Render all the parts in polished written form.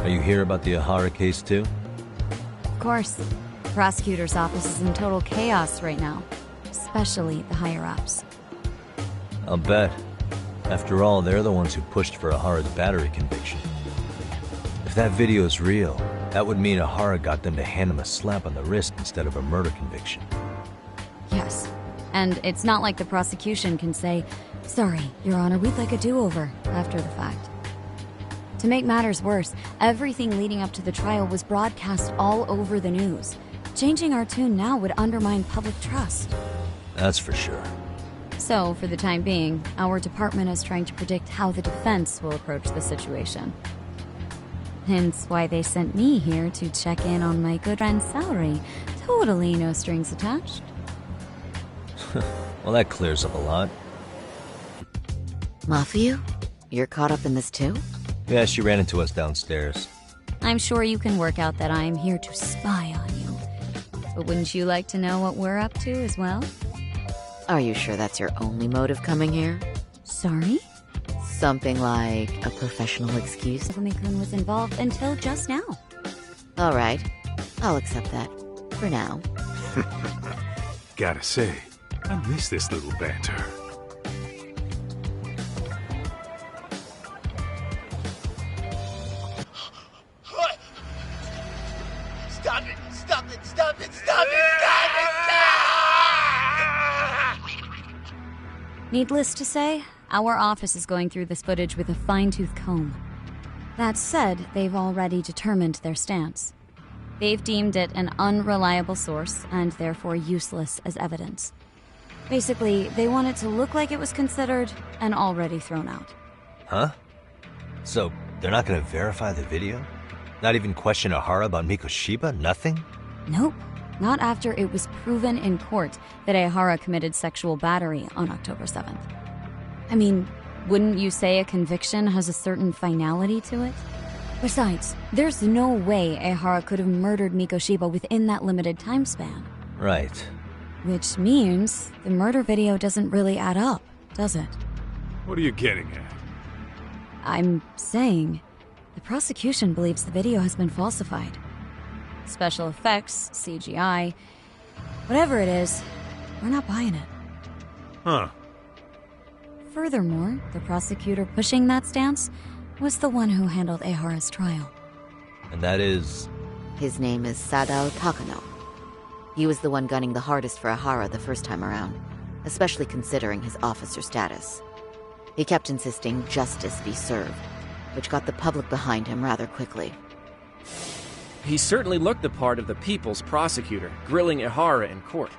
Are you here about the Ihara case too? Of course. The prosecutor's office is in total chaos right now, especially the higher-ups. I'll bet. After all, they're the ones who pushed for Ihara's battery conviction. If that video is real, that would mean Ihara got them to hand him a slap on the wrist instead of a murder conviction. Yes. And it's not like the prosecution can say, "Sorry, Your Honor, we'd like a do-over," after the fact. To make matters worse, everything leading up to the trial was broadcast all over the news. Changing our tune now would undermine public trust. That's for sure. So, for the time being, our department is trying to predict how the defense will approach the situation. Hence why they sent me here to check in on my good friend's salary. Totally no strings attached. Well, that clears up a lot. Mafiu? You're caught up in this too? Yeah, she ran into us downstairs. I'm sure you can work out that I'm here to spy on you. But wouldn't you like to know what we're up to as well? Are you sure that's your only motive coming here? Sorry? Something like a professional excuse? Fumi-kun was involved until just now. All right, I'll accept that. For now. Gotta say, I miss this little banter. Stop it! Stop it! Stop it! Stop it! Stop it! Needless to say, our office is going through this footage with a fine-tooth comb. That said, they've already determined their stance. They've deemed it an unreliable source and therefore useless as evidence. Basically, they want it to look like it was considered and already thrown out. Huh? So, they're not gonna verify the video? Not even question Ihara about Mikoshiba? Nothing? Nope. Not after it was proven in court that Ihara committed sexual battery on October 7th. I mean, wouldn't you say a conviction has a certain finality to it? Besides, there's no way Ihara could have murdered Mikoshiba within that limited time span. Right. Which means the murder video doesn't really add up, does it? What are you getting at? I'm saying the prosecution believes the video has been falsified. Special effects, CGI, whatever it is, we're not buying it. Huh. Furthermore, the prosecutor pushing that stance was the one who handled Ihara's trial. And that is... His name is Sadao Takano. He was the one gunning the hardest for Ihara the first time around, especially considering his officer status. He kept insisting justice be served, which got the public behind him rather quickly. He certainly looked the part of the people's prosecutor, grilling Ihara in court.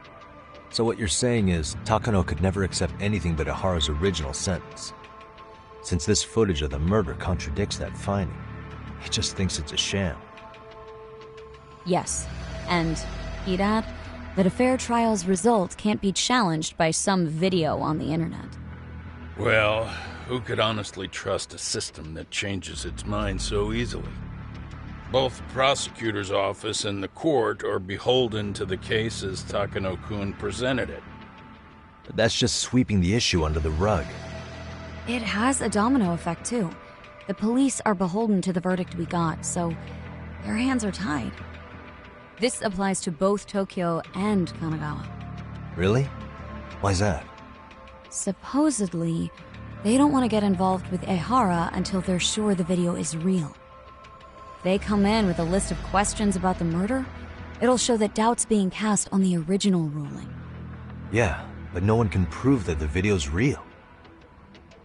So what you're saying is, Takano could never accept anything but Ihara's original sentence. Since this footage of the murder contradicts that finding, he just thinks it's a sham. Yes, and he'd add that a fair trial's result can't be challenged by some video on the internet. Well, who could honestly trust a system that changes its mind so easily? Both the prosecutor's office and the court are beholden to the case as Takano-kun presented it. But that's just sweeping the issue under the rug. It has a domino effect, too. The police are beholden to the verdict we got, so their hands are tied. This applies to both Tokyo and Kanagawa. Really? Why's that? Supposedly, they don't want to get involved with Ihara until they're sure the video is real. If they come in with a list of questions about the murder, it'll show that doubt's being cast on the original ruling. Yeah, but no one can prove that the video's real.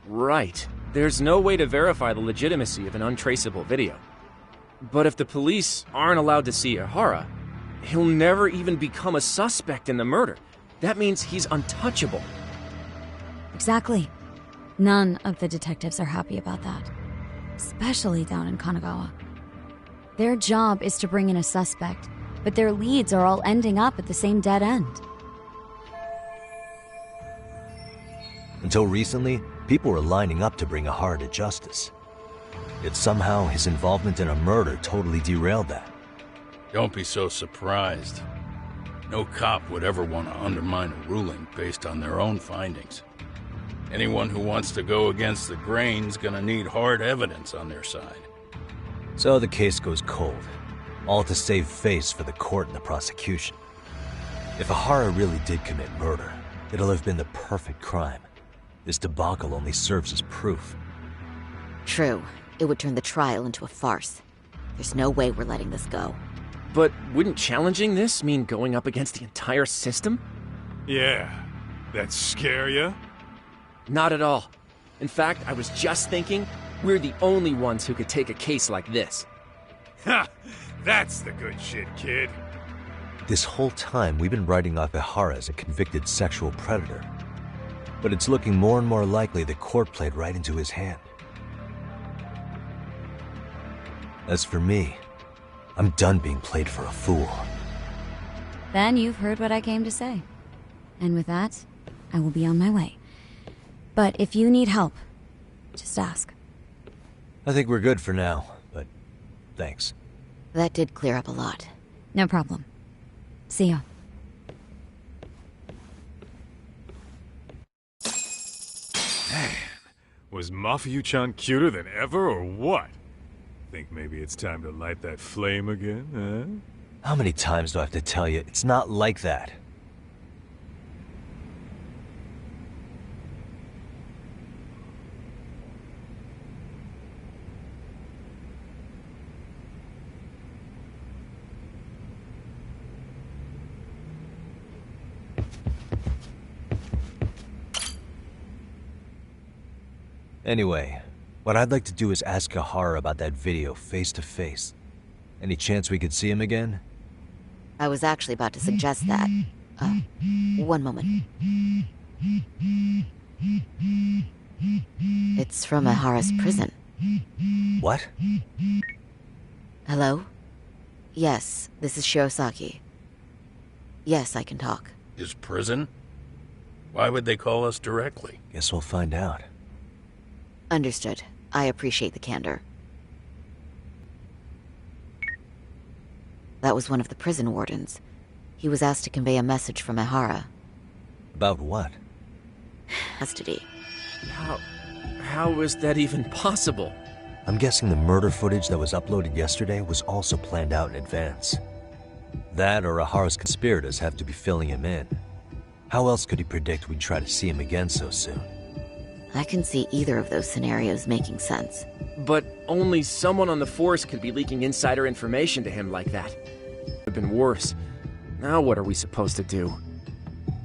Right. There's no way to verify the legitimacy of an untraceable video. But if the police aren't allowed to see Ihara, he'll never even become a suspect in the murder. That means he's untouchable. Exactly. None of the detectives are happy about that. Especially down in Kanagawa. Their job is to bring in a suspect, but their leads are all ending up at the same dead end. Until recently, people were lining up to bring Ihara to justice. Yet somehow his involvement in a murder totally derailed that. Don't be so surprised. No cop would ever want to undermine a ruling based on their own findings. Anyone who wants to go against the grain's gonna need hard evidence on their side. So the case goes cold, all to save face for the court and the prosecution. If Ahara really did commit murder, it'll have been the perfect crime. This debacle only serves as proof. True. It would turn the trial into a farce. There's no way we're letting this go. But wouldn't challenging this mean going up against the entire system? Yeah. That scare ya? Not at all. In fact, I was just thinking, we're the only ones who could take a case like this. Ha! That's the good shit, kid. This whole time, we've been writing off Ihara as a convicted sexual predator. But it's looking more and more likely the court played right into his hand. As for me, I'm done being played for a fool. Then you've heard what I came to say. And with that, I will be on my way. But if you need help, just ask. I think we're good for now, but thanks. That did clear up a lot. No problem. See ya. Was Mafuyu-chan cuter than ever, or what? Think maybe it's time to light that flame again, huh? How many times do I have to tell you, it's not like that? Anyway, what I'd like to do is ask Ahara about that video face to face. Any chance we could see him again? I was actually about to suggest that. One moment. It's from Ahara's prison. What? Hello? Yes, this is Shirosaki. Yes, I can talk. His prison? Why would they call us directly? Guess we'll find out. Understood. I appreciate the candor. That was one of the prison wardens. He was asked to convey a message from Ahara. About what? Custody. How is that even possible? I'm guessing the murder footage that was uploaded yesterday was also planned out in advance. That or Ahara's conspirators have to be filling him in. How else could he predict we'd try to see him again so soon? I can see either of those scenarios making sense. But only someone on the force could be leaking insider information to him like that. It would have been worse. Now what are we supposed to do?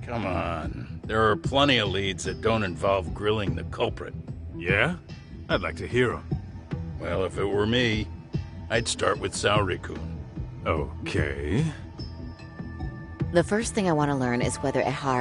Come on. There are plenty of leads that don't involve grilling the culprit. Yeah? I'd like to hear 'em. Well, if it were me, I'd start with Saori-kun. Okay. The first thing I want to learn is whether Ahara